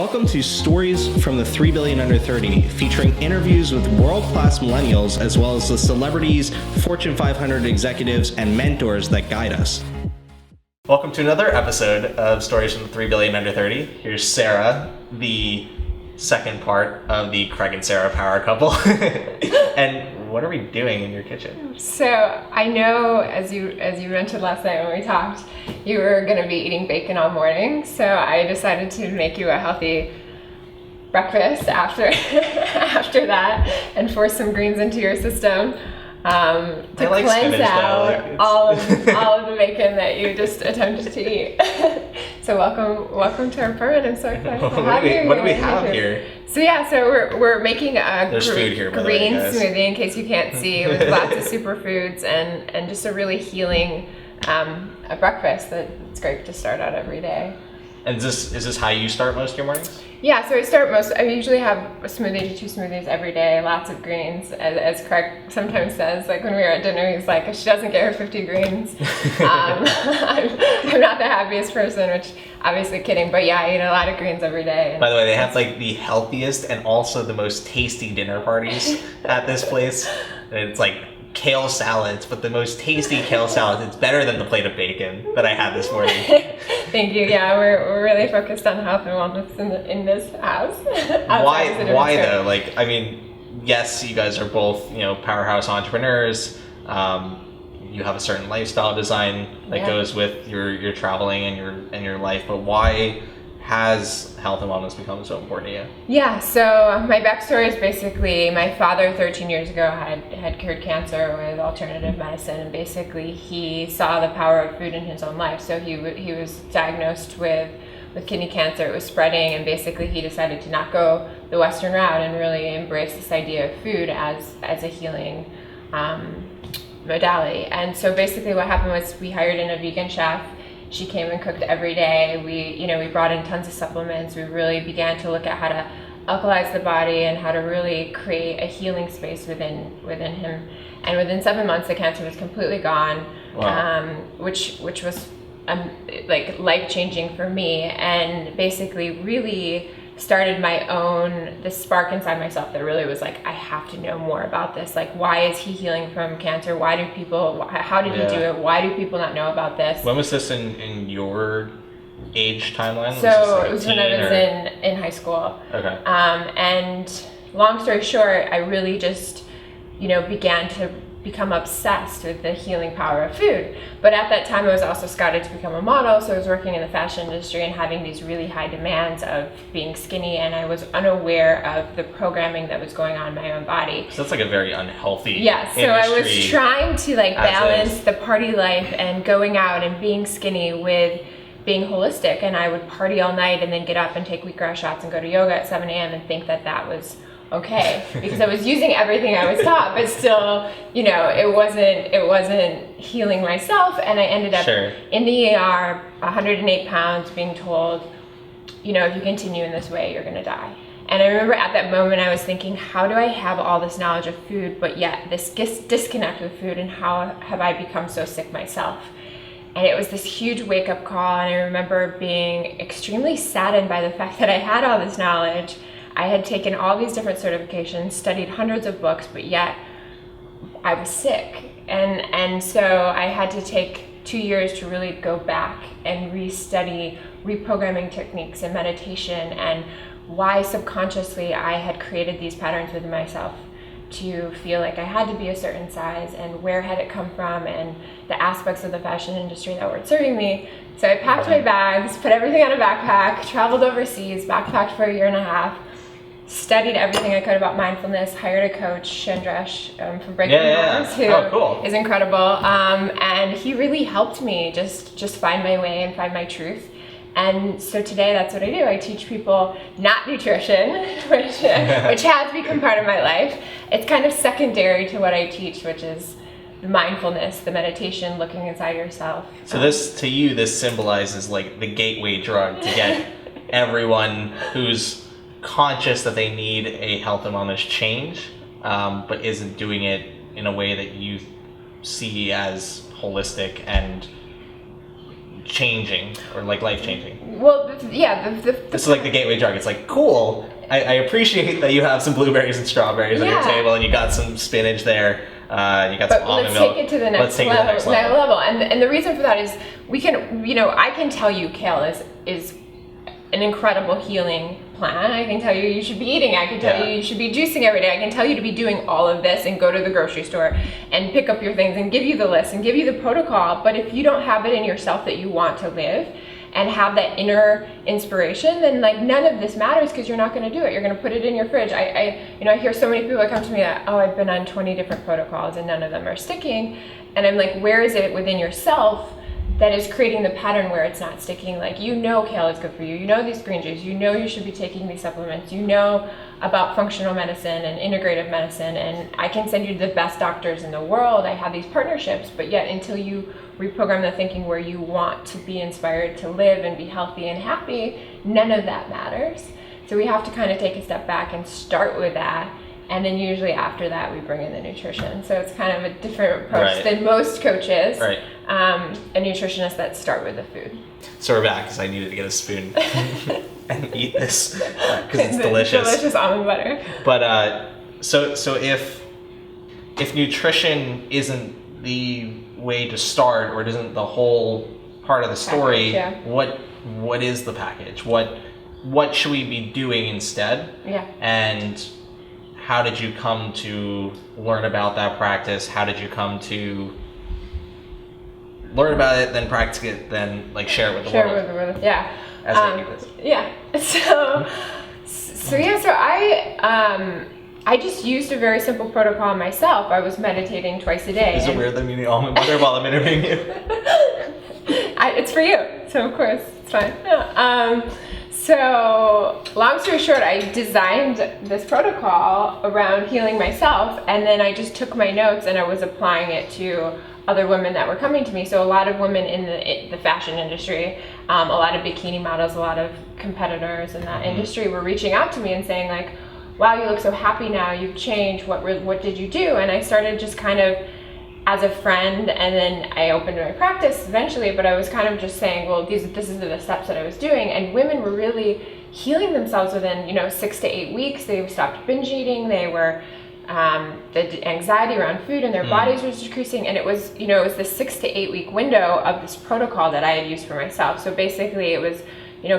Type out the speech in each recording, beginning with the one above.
Welcome to Stories from the 3 Billion Under 30, featuring interviews with world-class millennials as well as the celebrities, Fortune 500 executives, and mentors that guide us. Welcome to another episode of Stories from the 3 Billion Under 30. Here's Sarah, the second part of the Craig and Sarah power couple. And what are we doing in your kitchen? So I know, as you mentioned last night when we talked, you were going to be eating bacon all morning. So I decided to make you a healthy breakfast after that, and force some greens into your system to cleanse out all of the bacon that you just attempted to eat. So welcome to our apartment. I'm so excited to have you. What do we have here? So we're making a green smoothie, in case you can't see, with lots of superfoods and just a really healing a breakfast that's great to start out every day. And is this how you start most of your mornings? Yeah, so I usually have a smoothie to 2 smoothies every day, lots of greens, as Craig sometimes says. Like when we were at dinner, he's like, if she doesn't get her 50 greens, I'm not the happiest person, which obviously kidding, but yeah, I eat a lot of greens every day. By the way, they have like the healthiest and also the most tasty dinner parties at this place. It's like kale salads, but the most tasty kale salads. It's better than the plate of bacon that I had this morning. Thank you. Yeah, we're really focused on health and wellness in this house. Why though? Like, I mean, yes, you guys are both, powerhouse entrepreneurs. You have a certain lifestyle design that goes with your traveling and your life, but why has health and wellness become so important to you? Yeah, so my backstory is basically my father 13 years ago had cured cancer with alternative medicine, and basically he saw the power of food in his own life. So he was diagnosed with kidney cancer. It was spreading, and basically he decided to not go the Western route and really embrace this idea of food as a healing modality. And so basically what happened was we hired in a vegan chef. She came and cooked every day. We brought in tons of supplements. We really began to look at how to alkalize the body and how to really create a healing space within him. And within 7 months, the cancer was completely gone. Wow. Which was like life-changing for me, and basically really started this spark inside myself that really was like, I have to know more about this. Like, why is he healing from cancer? How did he do it? Why do people not know about this? When was this in your age timeline? So it was when I was in high school. Okay. And long story short, I really just, began to become obsessed with the healing power of food. But at that time, I was also scouted to become a model, so I was working in the fashion industry and having these really high demands of being skinny, and I was unaware of the programming that was going on in my own body. So that's like a very unhealthy industry. I was trying to balance the party life and going out and being skinny with being holistic, and I would party all night and then get up and take wheatgrass shots and go to yoga at 7 a.m. and think that was okay, because I was using everything I was taught, but still, it wasn't healing myself, and I ended up in the ER, 108 pounds, being told, if you continue in this way, you're gonna die. And I remember at that moment I was thinking, how do I have all this knowledge of food, but yet this disconnect with food, and how have I become so sick myself? And it was this huge wake-up call, and I remember being extremely saddened by the fact that I had all this knowledge. I had taken all these different certifications, studied hundreds of books, but yet I was sick. And so I had to take 2 years to really go back and restudy reprogramming techniques and meditation, and why subconsciously I had created these patterns within myself to feel like I had to be a certain size, and where had it come from, and the aspects of the fashion industry that weren't serving me. So I packed my bags, put everything on a backpack, traveled overseas, backpacked for 1.5 years, studied everything I could about mindfulness, hired a coach, Chandresh from Breaking Rules, who is incredible. And he really helped me just find my way and find my truth. And so today that's what I do. I teach people not nutrition, which has become part of my life. It's kind of secondary to what I teach, which is the mindfulness, the meditation, looking inside yourself. So this symbolizes like the gateway drug to get everyone who's conscious that they need a health and wellness change, but isn't doing it in a way that you see as holistic and changing or like life changing? Well, This is like the gateway drug. It's like, cool. I appreciate that you have some blueberries and strawberries on your table, and you got some spinach there. You got some almond milk. Let's take it to the next level. And the reason for that is we can, I can tell you kale is an incredible healing plant. I can tell you should be eating. I can tell you should be juicing every day. I can tell you to be doing all of this and go to the grocery store and pick up your things and give you the list and give you the protocol. But if you don't have it in yourself that you want to live and have that inner inspiration, then like none of this matters, because you're not going to do it. You're going to put it in your fridge. I hear so many people that come to me that, I've been on 20 different protocols and none of them are sticking. And I'm like, where is it within yourself that is creating the pattern where it's not sticking? Like, kale is good for you. These green juice. You should be taking these supplements. About functional medicine and integrative medicine. And I can send you the best doctors in the world. I have these partnerships, but yet until you reprogram the thinking where you want to be inspired to live and be healthy and happy, none of that matters. So we have to kind of take a step back and start with that. And then usually after that, we bring in the nutrition. So it's kind of a different approach than most coaches. Right. And nutritionists that start with the food. So we're back, because I needed to get a spoon and eat this, because it's delicious. Delicious almond butter. But so if nutrition isn't the way to start, or it isn't the whole part of the story, what is the package? What should we be doing instead? Yeah. And how did you come to learn about that practice? How did you come to learn about it, then practice it, then like share it with the world? Share it with the world, yeah. As I do this. Yeah. So I just used a very simple protocol myself. I was meditating twice a day. Is it weird that I'm eating almond butter while I'm interviewing you? It's for you, so of course it's fine. So long story short, I designed this protocol around healing myself, and then I just took my notes and I was applying it to other women that were coming to me. So a lot of women in the fashion industry, a lot of bikini models, a lot of competitors in that industry were reaching out to me and saying like, wow, you look so happy now, you've changed, what did you do? And I started just kind of as a friend, and then I opened my practice eventually, but I was kind of just saying, well, this is the steps that I was doing, and women were really healing themselves within 6 to 8 weeks. They stopped binge eating. They were the anxiety around food in their bodies was decreasing, and it was the 6 to 8 week window of this protocol that I had used for myself. So basically it was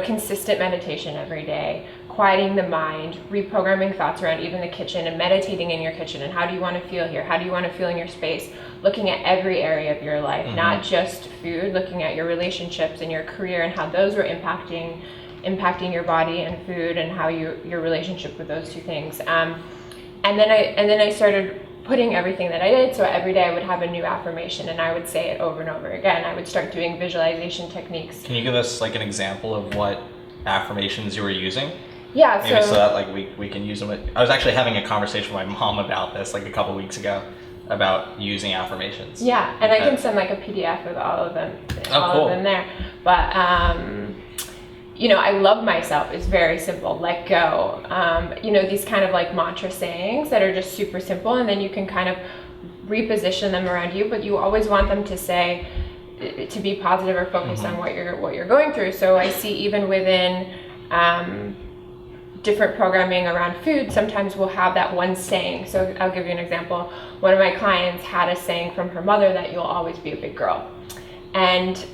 consistent meditation every day, quieting the mind, reprogramming thoughts around even the kitchen, and meditating in your kitchen, and how do you want to feel here, how do you want to feel in your space, looking at every area of your life, not just food, looking at your relationships and your career and how those were impacting your body and food, and how your relationship with those two things. And then I started putting everything that I did. So every day I would have a new affirmation, and I would say it over and over again. I would start doing visualization techniques. Can you give us like an example of what affirmations you were using? Yeah. Maybe so that like we can use them. I was actually having a conversation with my mom about this like a couple weeks ago, about using affirmations. Yeah, and I can send like a PDF with all of them, cool. of them there. But I love myself is very simple. Let go. These kind of like mantra sayings that are just super simple, and then you can kind of reposition them around you. But you always want them to say, to be positive or focused on what you're going through. So I see even within different programming around food, sometimes we'll have that one saying. So I'll give you an example. One of my clients had a saying from her mother that you'll always be a big girl. And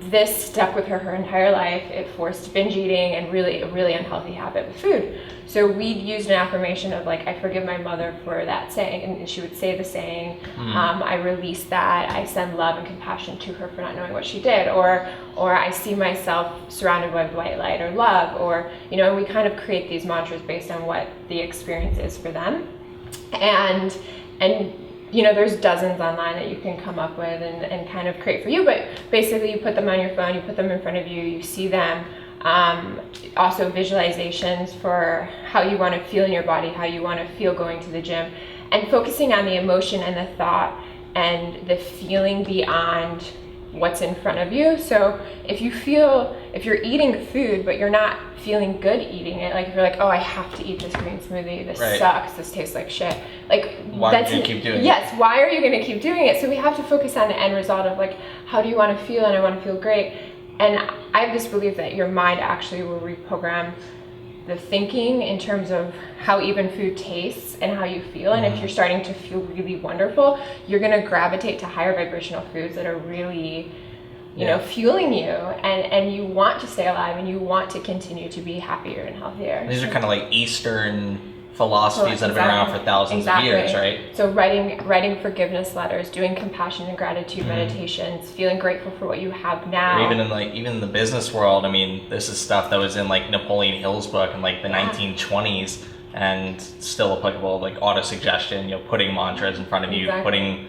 this stuck with her entire life. It forced binge eating and really a really unhealthy habit with food. So we'd used an affirmation of like, I forgive my mother for that saying, and she would say the saying, I release that, I send love and compassion to her for not knowing what she did, or I see myself surrounded by white light or love, or and we kind of create these mantras based on what the experience is for them. And there's dozens online that you can come up with and kind of create for you, but basically you put them on your phone, you put them in front of you, you see them. Also visualizations for how you want to feel in your body, how you want to feel going to the gym, and focusing on the emotion and the thought and the feeling beyond what's in front of you. So if you're eating food but you're not feeling good eating it, like if you're like, oh, I have to eat this green smoothie, this sucks, this tastes like shit, like why are you gonna keep doing it? Yes, why are you going to keep doing it? So we have to focus on the end result of like, how do you want to feel? And I want to feel great. And I have this belief that your mind actually will reprogram the thinking in terms of how even food tastes and how you feel. And if you're starting to feel really wonderful, you're going to gravitate to higher vibrational foods that are really, you know, fueling you, and you want to stay alive and you want to continue to be happier and healthier. These are kind of like Eastern philosophies that have been around for thousands of years, right? So writing forgiveness letters, doing compassion and gratitude meditations, feeling grateful for what you have now. Or even in the business world, I mean, this is stuff that was in like Napoleon Hill's book in like the 1920s and still applicable, like autosuggestion, you know, putting mantras in front of you, putting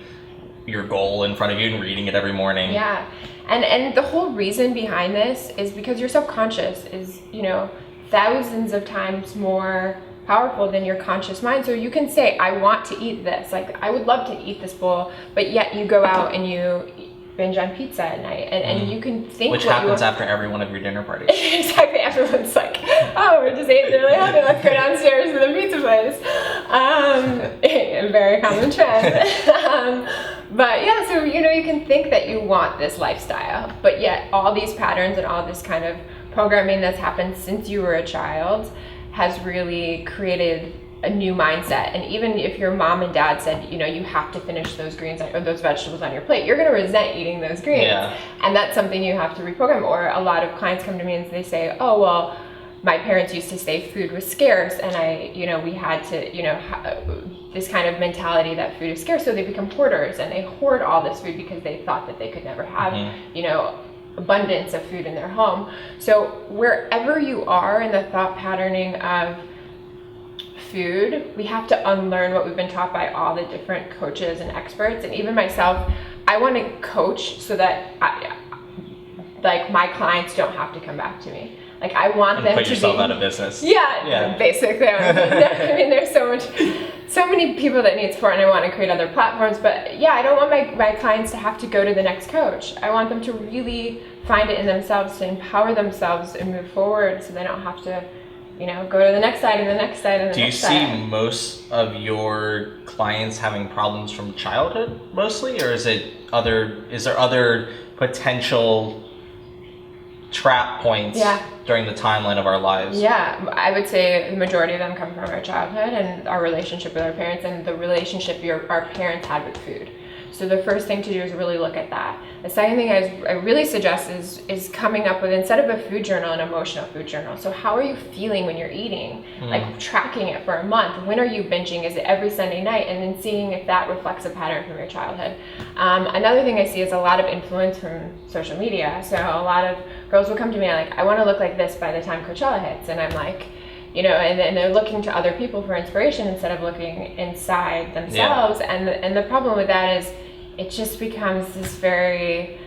your goal in front of you and reading it every morning. Yeah. And the whole reason behind this is because your subconscious is, you know, thousands of times more powerful than your conscious mind. So you can say, I want to eat this, like I would love to eat this bowl, but yet you go out and you binge on pizza at night, and you can think which happens after every one of your dinner parties. Exactly. Everyone's like, oh, we're just eating really healthy, let's go downstairs to the pizza place. A very common trend. But yeah, so you know, you can think that you want this lifestyle, but yet all these patterns and all this kind of programming that's happened since you were a child has really created a new mindset. And even if your mom and dad said, you know, you have to finish those greens or those vegetables on your plate, you're going to resent eating those greens. Yeah. And that's something you have to reprogram. Or a lot of clients come to me and they say, oh, well, my parents used to say food was scarce, and we had to, this kind of mentality that food is scarce, so they become hoarders and they hoard all this food because they thought that they could never have, abundance of food in their home. So wherever you are in the thought patterning of food, we have to unlearn what we've been taught by all the different coaches and experts. And even myself, I want to coach so that my clients don't have to come back to me. Like I want them to put yourself out of business. Yeah, basically. I mean, there's so many people that need support, and I want to create other platforms. But yeah, I don't want my clients to have to go to the next coach. I want them to really find it in themselves, to empower themselves and move forward, so they don't have to, go to the next side and the next side and the next side. Do you see most of your clients having problems from childhood mostly, or is there other potential trap points during the timeline of our lives? Yeah, I would say the majority of them come from our childhood and our relationship with our parents and the relationship our parents had with food. So the first thing to do is really look at that. The second thing I really suggest is coming up with, instead of a food journal, an emotional food journal. So how are you feeling when you're eating? Like tracking it for a month. When are you binging? Is it every Sunday night? And then seeing if that reflects a pattern from your childhood. Another thing I see is a lot of influence from social media. So a lot of girls will come to me like, I want to look like this by the time Coachella hits. And I'm like, and they're looking to other people for inspiration instead of looking inside themselves. Yeah. And the problem with that is it just becomes this very,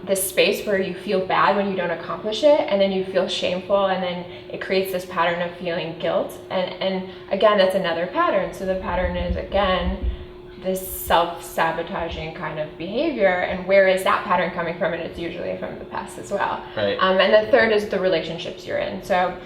this space where you feel bad when you don't accomplish it, and then you feel shameful, and then it creates this pattern of feeling guilt. And again, that's another pattern. So the pattern is, again, this self-sabotaging kind of behavior. And where is that pattern coming from? And it's usually from the past as well. Right. And the third is the relationships you're in. So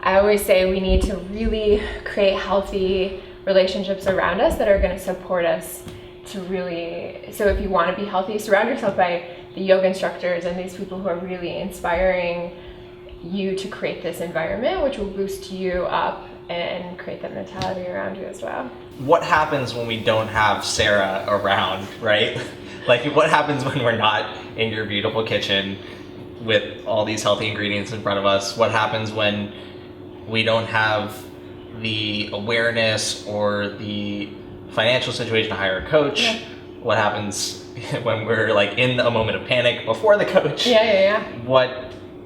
I always say we need to really create healthy relationships around us that are going to support us to really, so if you want to be healthy, surround yourself by the yoga instructors and these people who are really inspiring you to create this environment, which will boost you up and create that mentality around you as well. What happens when we don't have Sarah around, right? Like what happens when we're not in your beautiful kitchen with all these healthy ingredients in front of us? What happens when we don't have the awareness or the financial situation to hire a coach? Yeah. What happens when we're like in a moment of panic before the coach? Yeah.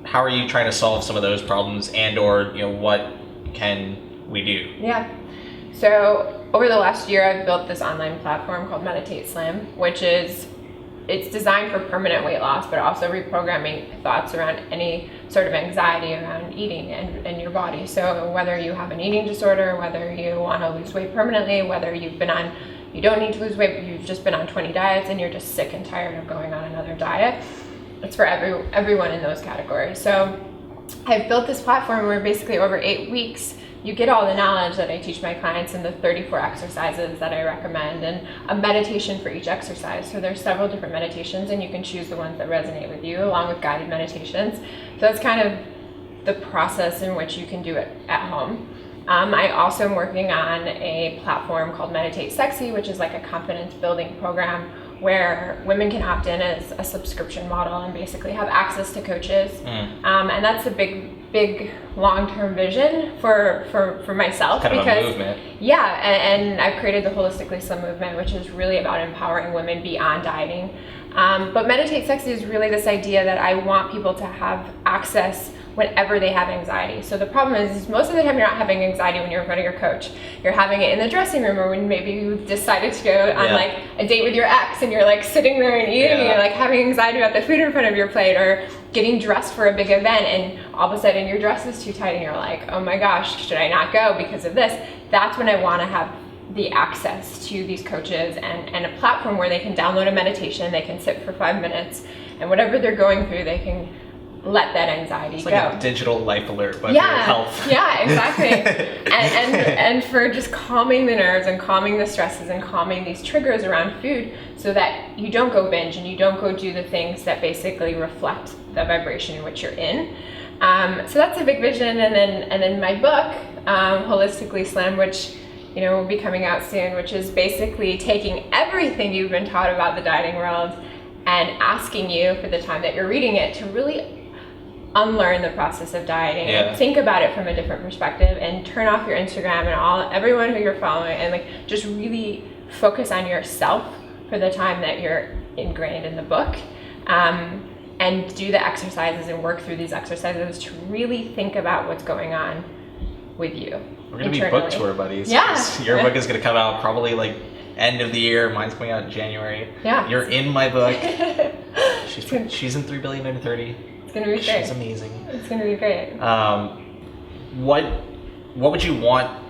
How are you trying to solve some of those problems, and or what can we do? Yeah. So over the last year, I've built this online platform called Meditate Slim, which is, it's designed for permanent weight loss, but also reprogramming thoughts around any sort of anxiety around eating and your body. So whether you have an eating disorder, whether you want to lose weight permanently, whether you've been on, you don't need to lose weight, but you've just been on 20 diets and you're just sick and tired of going on another diet. It's for everyone in those categories. So I've built this platform where basically over 8 weeks, you get all the knowledge that I teach my clients and the 34 exercises that I recommend and a meditation for each exercise. So there's several different meditations and you can choose the ones that resonate with you along with guided meditations. So that's kind of the process in which you can do it at home. I also am working on a platform called Meditate Sexy, which is like a confidence building program where women can opt in as a subscription model and basically have access to coaches. And that's a big long-term vision for myself. Kind because, of a movement. Yeah, and I've created the Holistically Slim Movement, which is really about empowering women beyond dieting. But Meditate Sexy is really this idea that I want people to have access whenever they have anxiety. So the problem is most of the time you're not having anxiety when you're in front of your coach. You're having it in the dressing room or when maybe you've decided to go on like a date with your ex and you're like sitting there and eating and you're like having anxiety about the food in front of your plate, or getting dressed for a big event and all of a sudden your dress is too tight and you're like, oh my gosh, should I not go because of this? That's when I want to have the access to these coaches and a platform where they can download a meditation, they can sit for 5 minutes, and whatever they're going through, they can let that anxiety go. It's like a digital life alert, but for your health. Yeah, exactly. and for just calming the nerves and calming the stresses and calming these triggers around food so that you don't go binge and you don't go do the things that basically reflect the vibration in which you're in. So that's a big vision. And then my book, Holistically Slim, which will be coming out soon, which is basically taking everything you've been taught about the dieting world and asking you for the time that you're reading it to really unlearn the process of dieting and think about it from a different perspective and turn off your Instagram and everyone who you're following and like just really focus on yourself for the time that you're ingrained in the book, and do the exercises and work through these exercises to really think about what's going on with you. We're going to be book tour buddies. Yeah. Your book is going to come out probably like end of the year. Mine's coming out in January. Yeah. You're in my book. She's in 3 billion under 30. It's going to be great. She's amazing. It's going to be great. What would you want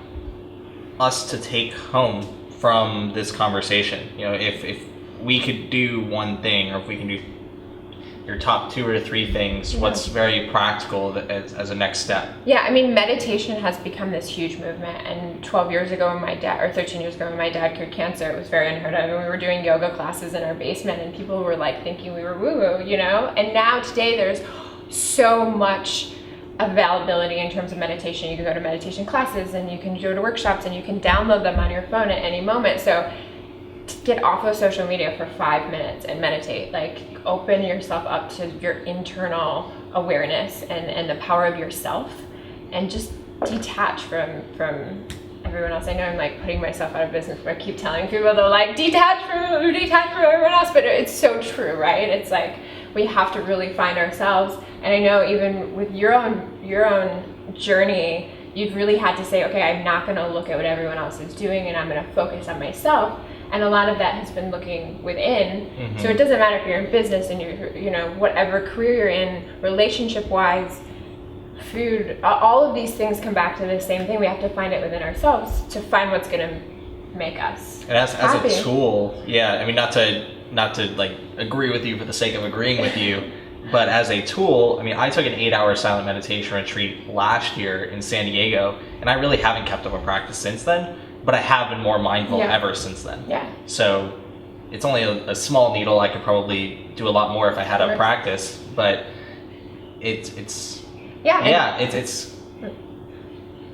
us to take home from this conversation? If we could do one thing, or if we can do your top 2 or 3 things, what's very practical as a next step? Yeah, I mean, meditation has become this huge movement. And 12 years ago when 13 years ago when my dad cured cancer, it was very unheard of. And we were doing yoga classes in our basement and people were like thinking we were woo-woo, And now today there's so much availability in terms of meditation. You can go to meditation classes and you can go to workshops and you can download them on your phone at any moment. So get off of social media for 5 minutes and meditate. Like, open yourself up to your internal awareness and the power of yourself, and just detach from everyone else. I know I'm like putting myself out of business, but I keep telling people to like detach from everyone else, but it's so true, right? It's like we have to really find ourselves. And I know even with your own journey, you've really had to say, okay, I'm not going to look at what everyone else is doing, and I'm going to focus on myself. And a lot of that has been looking within. So it doesn't matter if you're in business and you're, whatever career you're in, relationship-wise, food, all of these things come back to the same thing. We have to find it within ourselves to find what's going to make us happy. As a tool, I mean, not to like agree with you for the sake of agreeing with you, but as a tool, I mean, I took an 8-hour silent meditation retreat last year in San Diego, and I really haven't kept up a practice since then. But I have been more mindful ever since then. Yeah. So it's only a small needle. I could probably do a lot more if I had a practice. But it's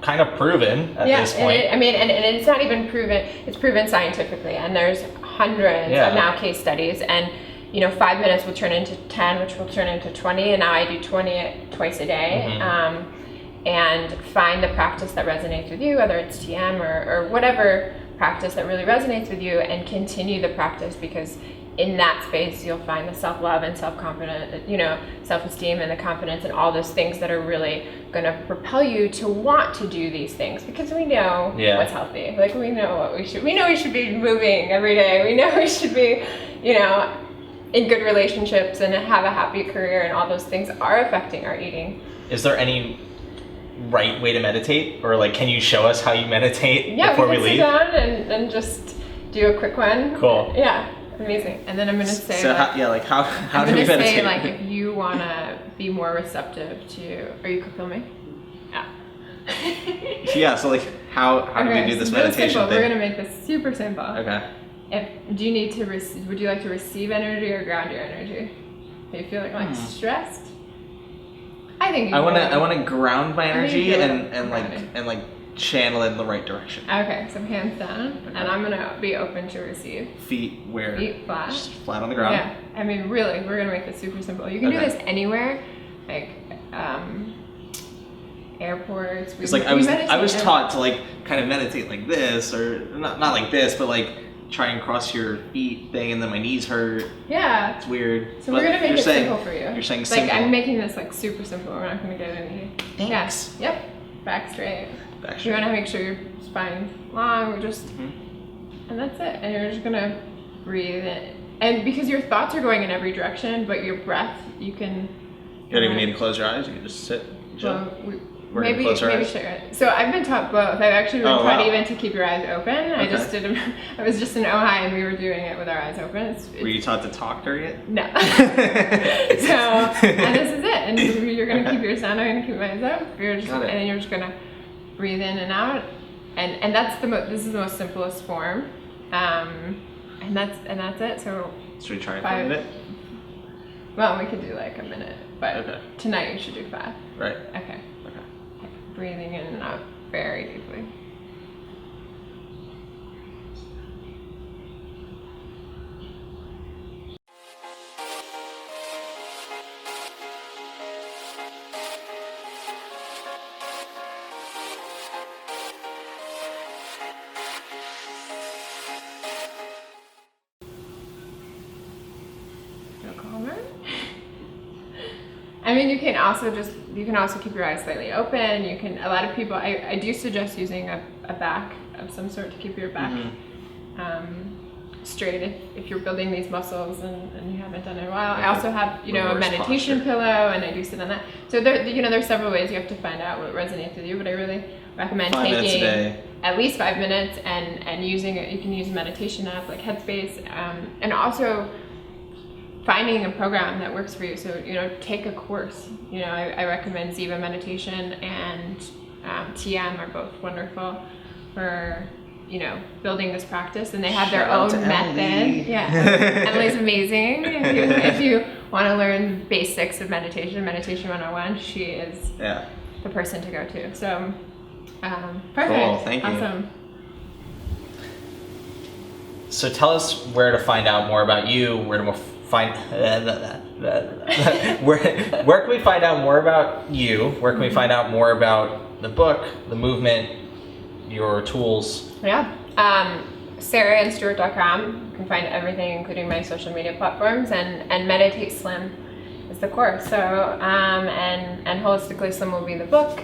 kind of proven at this point. And it's not even proven. It's proven scientifically, and there's hundreds of now case studies. And 5 minutes will turn into 10, which will turn into 20. And now I do 20 twice a day. And find the practice that resonates with you, whether it's TM or whatever practice that really resonates with you, and continue the practice, because in that space you'll find the self-love and self-confidence, self-esteem and the confidence and all those things that are really going to propel you to want to do these things, because we know what's healthy. Like, we know we should be moving every day. We know we should be, in good relationships and have a happy career, and all those things are affecting our eating. Is there any right way to meditate, or like, can you show us how you meditate before we leave? Yeah, we can sit down and just do a quick one. Cool. Yeah, amazing. And then I'm gonna say, so like, how do we meditate? say, like, if you wanna be more receptive to, are you filming? Yeah. Yeah. So like, how do we do this meditation simple. thing? We're gonna make this super simple. Okay. Do you need to would you like to receive energy or ground your energy? Do you feel like stressed? I think I want to ground my energy and grounded. like channel it in the right direction. Okay, so hands down, and I'm gonna be open to receive. Feet where? Feet flat. Just flat on the ground. Yeah, I mean, really, we're gonna make this super simple. You can do this anywhere, like airports. It's like I was taught to like kind of meditate like this, or not like this, but like try and cross your feet thing, and then my knees hurt. Yeah. It's weird. So we're gonna make it simple for you. You're saying like, simple. I'm making this like super simple. We're not gonna get any. Thanks. Yeah. Yep. Back straight. Back straight. You wanna make sure your spine's long. We're just, and that's it. And you're just gonna breathe in. And because your thoughts are going in every direction, but your breath, you can. You don't even need to close your eyes. You can just sit. Chill. Well, maybe share it. So I've been taught both. I've actually been taught even to keep your eyes open. Okay. I was just in Ojai and we were doing it with our eyes open. Were you taught to talk during it? No. And this is it. And you're gonna keep your sound. I'm gonna keep my eyes up. And then you're just gonna breathe in and out. And that's this is the most simplest form. And that's it. So should we try it for a minute? Well, we could do like a minute, but tonight you should do 5. Right. Okay. Breathing in and out very deeply. Feel calmer? I mean, you can also keep your eyes slightly open. You can, a lot of people, I do suggest using a back of some sort to keep your back straight if you're building these muscles and you haven't done it in a while. I also have, a meditation pillow, and I do sit on that. So there's several ways. You have to find out what resonates with you, but I really recommend taking at least 5 minutes and using it. You can use a meditation app like Headspace, and also finding a program that works for you. So, take a course. I recommend Ziva Meditation and TM are both wonderful for, building this practice. And they have their own method. Yeah. Emily's amazing. If you want to learn the basics of Meditation 101, she is the person to go to. So, perfect. Cool, thank you. Awesome. So tell us where to find out more about you, where can we find out more about you? Where can we find out more about the book, the movement, your tools? Yeah. SarahAnneStewart.com. You can find everything, including my social media platforms, and Meditate Slim is the course. So, and Holistically Slim will be the book.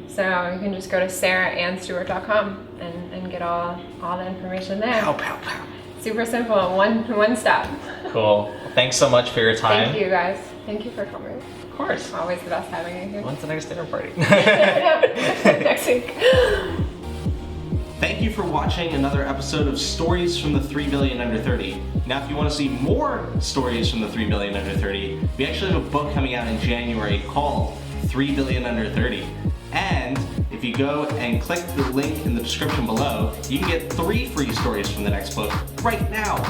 So you can just go to SarahAnneStewart.com and get all the information there. Pow, pow, pow. Super simple, one step. Cool. Thanks so much for your time. Thank you, guys. Thank you for coming. Of course. Always the best having you here. When's the next dinner party? Next week. Thank you for watching another episode of Stories from the 3 Billion Under 30. Now, if you want to see more stories from the 3 Billion Under 30, we actually have a book coming out in January called 3 Billion Under 30. And if you go and click the link in the description below, you can get 3 free stories from the next book right now.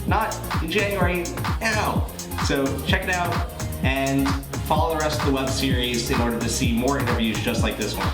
Not in January, now. So check it out and follow the rest of the web series in order to see more interviews just like this one.